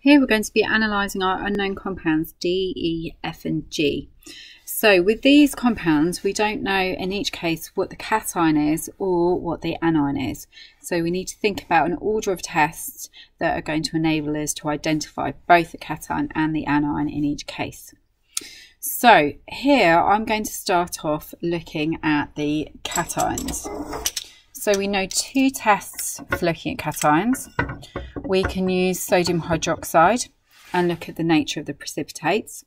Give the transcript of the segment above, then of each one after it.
Here we're going to be analysing our unknown compounds D, E, F and G. So with these compounds we don't know in each case what the cation is or what the anion is. So we need to think about an order of tests that are going to enable us to identify both the cation and the anion in each case. So here I'm going to start off looking at the cations. So we know two tests for looking at cations. We can use sodium hydroxide and look at the nature of the precipitates,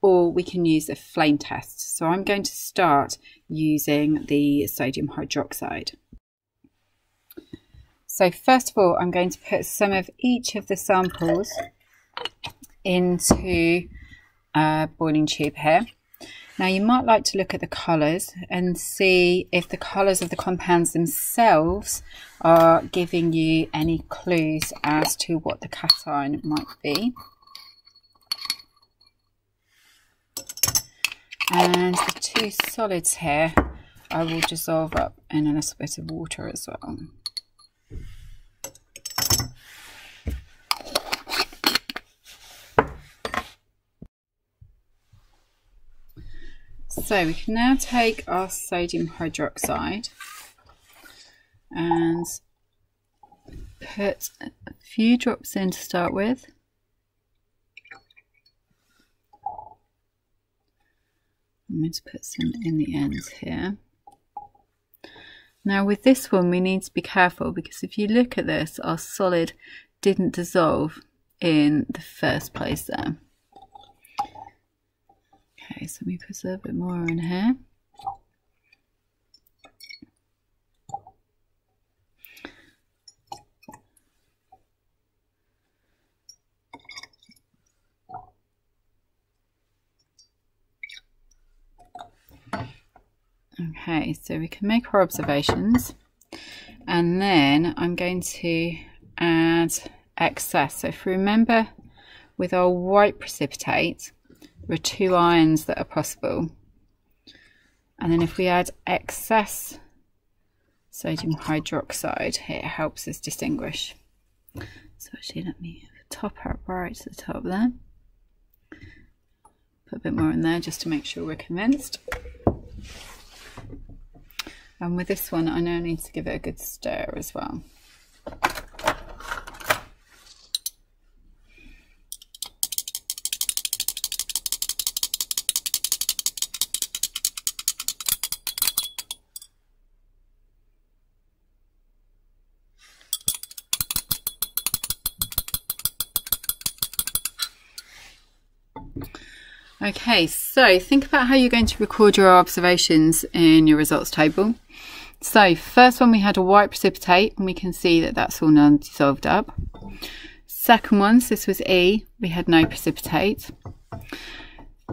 or we can use a flame test. So I'm going to start using the sodium hydroxide. So first of all, I'm going to put some of each of the samples into a boiling tube here. Now you might like to look at the colours and see if the colours of the compounds themselves are giving you any clues as to what the cation might be. And the two solids here I will dissolve up in a little bit of water as well. So we can now take our sodium hydroxide and put a few drops in to start with. I'm going to put some in the ends here. Now with this one we need to be careful, because if you look at this, our solid didn't dissolve in the first place there. Okay, so we put a bit more in here. Okay, so we can make our observations, and then I'm going to add excess. So if we remember, with our white precipitate there are two ions that are possible, and then if we add excess sodium hydroxide, it helps us distinguish. So actually let me top up right to the top there, put a bit more in there just to make sure we're convinced. And with this one, I now need to give it a good stir as well. Okay, so think about how you're going to record your observations in your results table. So first one, we had a white precipitate, and we can see that that's all now dissolved up. Second one, so this was E, we had no precipitate.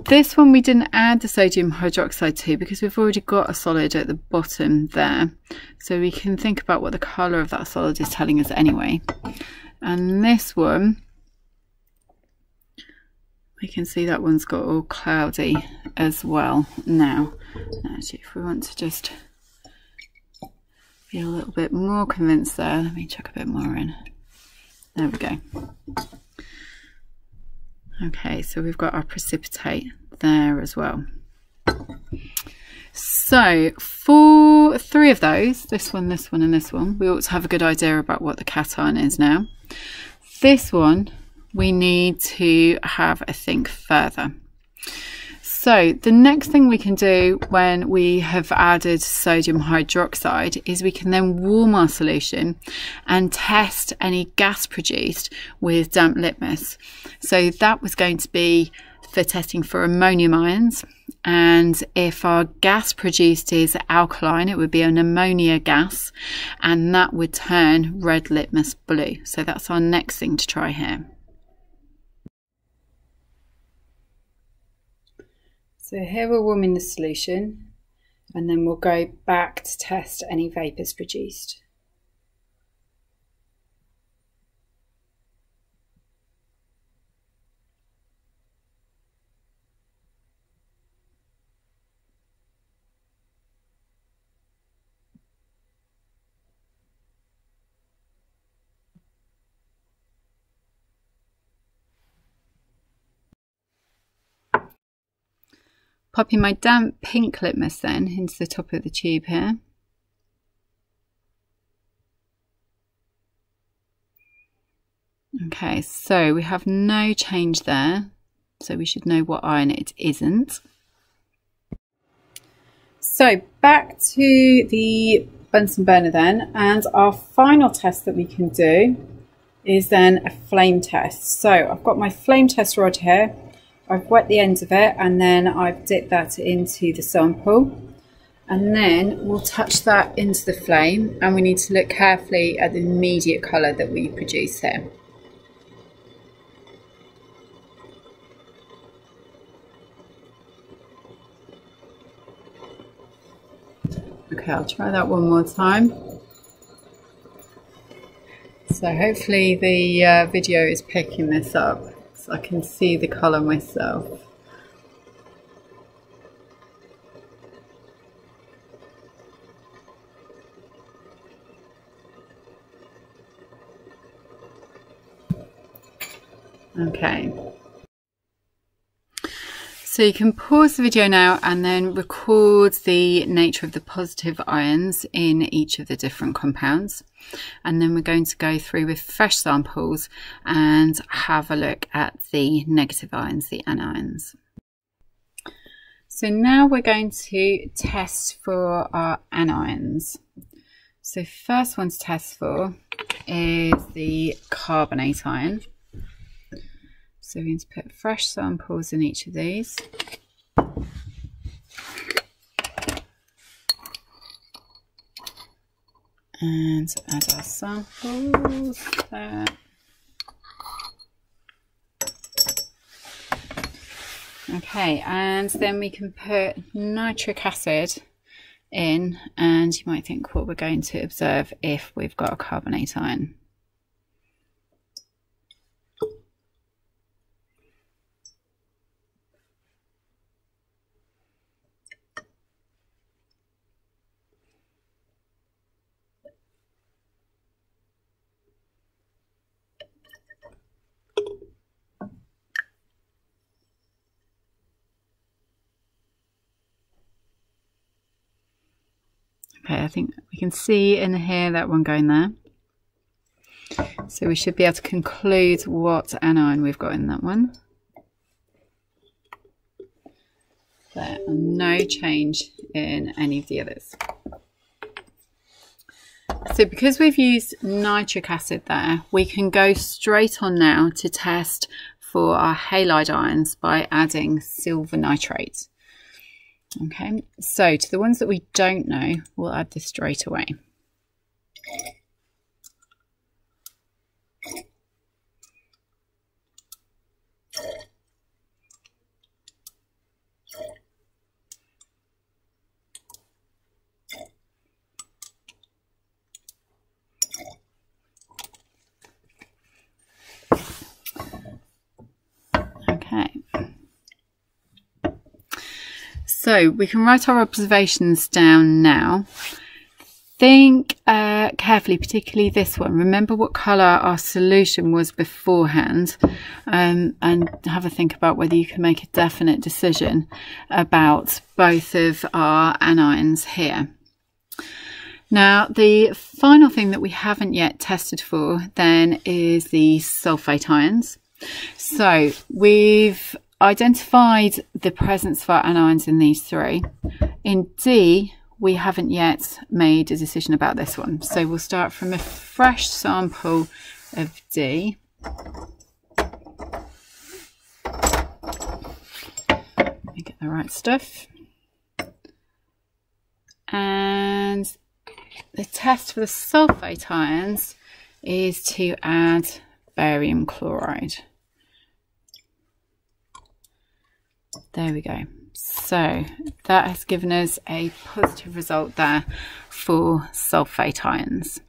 This one we didn't add the sodium hydroxide to because we've already got a solid at the bottom there. So we can think about what the colour of that solid is telling us anyway. And this one, we can see that one's got all cloudy as well now. Actually, if we want to just be a little bit more convinced there, let me chuck a bit more in. There we go. Okay, so we've got our precipitate there as well. So for three of those, this one, this one and this one, we ought to have a good idea about what the cation is now. This one we need to have a think further. So the next thing we can do when we have added sodium hydroxide is we can then warm our solution and test any gas produced with damp litmus. So that was going to be for testing for ammonium ions, and if our gas produced is alkaline, it would be an ammonia gas, and that would turn red litmus blue. So that's our next thing to try here. So here we're warming the solution, and then we'll go back to test any vapours produced. popping my damp pink litmus then into the top of the tube here. Okay, so we have no change there, so we should know what iron it isn't. So back to the Bunsen burner then, and our final test that we can do is then a flame test. So I've got my flame test rod here, I've wet the end of it, and then I've dipped that into the sample, and then we'll touch that into the flame, and we need to look carefully at the immediate colour that we produce here. Okay, I'll try that one more time. So hopefully the video is picking this up so I can see the colour myself. Okay. So you can pause the video now and then record the nature of the positive ions in each of the different compounds. And then we're going to go through with fresh samples and have a look at the negative ions, the anions. So now we're going to test for our anions. So first one to test for is the carbonate ion. So we're going to put fresh samples in each of these. And add our samples there. Okay, and then we can put nitric acid in, and you might think what we're going to observe if we've got a carbonate ion. Okay, I think we can see in here that one going there. So we should be able to conclude what anion we've got in that one. There, and no change in any of the others. So because we've used nitric acid there, we can go straight on now to test for our halide ions by adding silver nitrate. Okay, so to the ones that we don't know, we'll add this straight away. Okay. So we can write our observations down now. Think carefully, particularly this one. Remember what colour our solution was beforehand, and have a think about whether you can make a definite decision about both of our anions here. Now, the final thing that we haven't yet tested for then is the sulfate ions. So we've identified the presence of our anions in these three. In D, we haven't yet made a decision about this one. So we'll start from a fresh sample of D. Let me get the right stuff. And the test for the sulfate ions is to add barium chloride. There we go. So that has given us a positive result there for sulfate ions.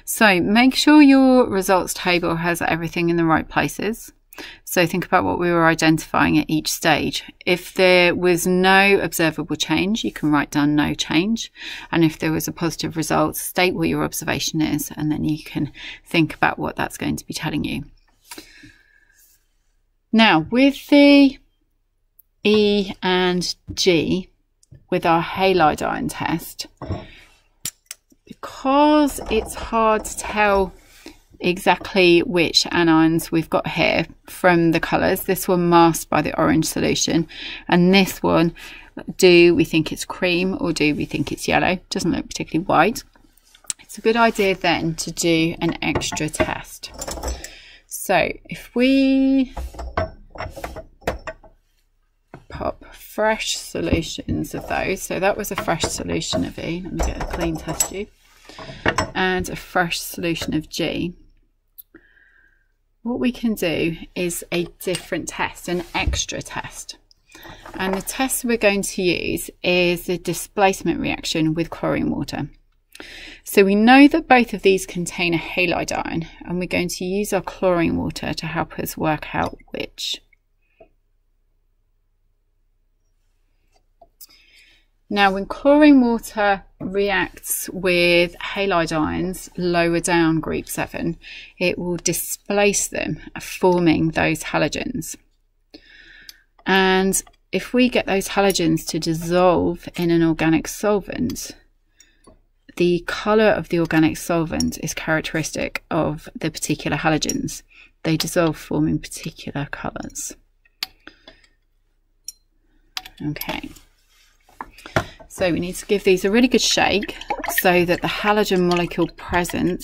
So make sure your results table has everything in the right places. So think about what we were identifying at each stage. If there was no observable change, you can write down no change. And if there was a positive result, state what your observation is, and then you can think about what that's going to be telling you. Now, with the E and G with our halide ion test, because it's hard to tell exactly which anions we've got here from the colours. This one masked by the orange solution, and this one, do we think it's cream or do we think it's yellow? Doesn't look particularly white. It's a good idea then to do an extra test. So if we pop fresh solutions of those, so that was a fresh solution of E, let me get a clean test tube, and a fresh solution of G, what we can do is a different test, an extra test. And the test we're going to use is the displacement reaction with chlorine water. So we know that both of these contain a halide ion, and we're going to use our chlorine water to help us work out which. Now, when chlorine water reacts with halide ions lower down group 7, it will displace them, forming those halogens. And if we get those halogens to dissolve in an organic solvent, the colour of the organic solvent is characteristic of the particular halogens. They dissolve, forming particular colours. Okay. So we need to give these a really good shake so that the halogen molecule present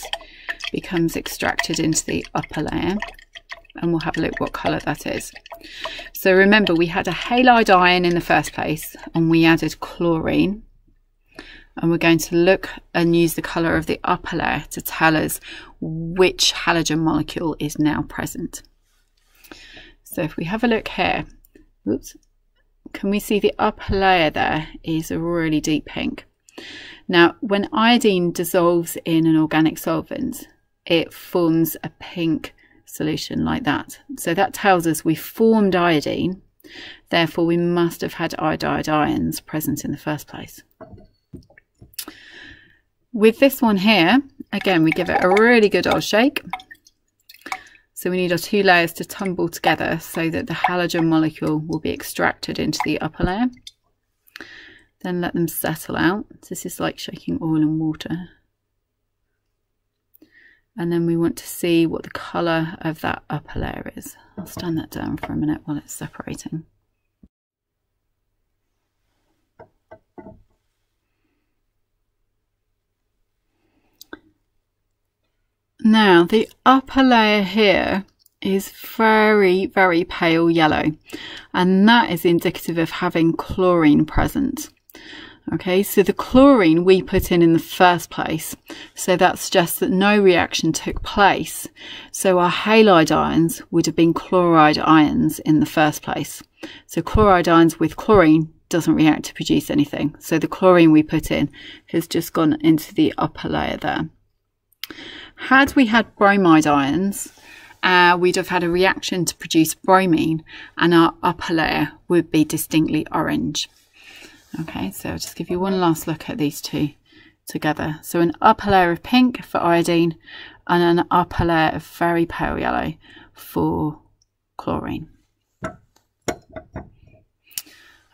becomes extracted into the upper layer, and we'll have a look what colour that is. So remember, we had a halide ion in the first place and we added chlorine, and we're going to look and use the colour of the upper layer to tell us which halogen molecule is now present. So if we have a look here, oops, can we see the upper layer there is a really deep pink. Now, when iodine dissolves in an organic solvent, it forms a pink solution like that. So that tells us we formed iodine, therefore we must have had iodide ions present in the first place. With this one here, again, we give it a really good old shake. So we need our two layers to tumble together so that the halogen molecule will be extracted into the upper layer. Then let them settle out. This is like shaking oil and water. And then we want to see what the colour of that upper layer is. I'll stand that down for a minute while it's separating. Now, the upper layer here is very, very pale yellow, and that is indicative of having chlorine present. Okay, so the chlorine we put in the first place, so that suggests that no reaction took place. So our halide ions would have been chloride ions in the first place. So chloride ions with chlorine doesn't react to produce anything. So the chlorine we put in has just gone into the upper layer there. Had we had bromide ions, we'd have had a reaction to produce bromine, and our upper layer would be distinctly orange. Okay, so I'll just give you one last look at these two together. So an upper layer of pink for iodine and an upper layer of very pale yellow for chlorine.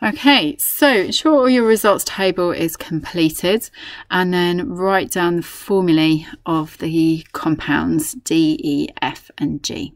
Okay, so ensure all your results table is completed, and then write down the formulae of the compounds D, E, F and G.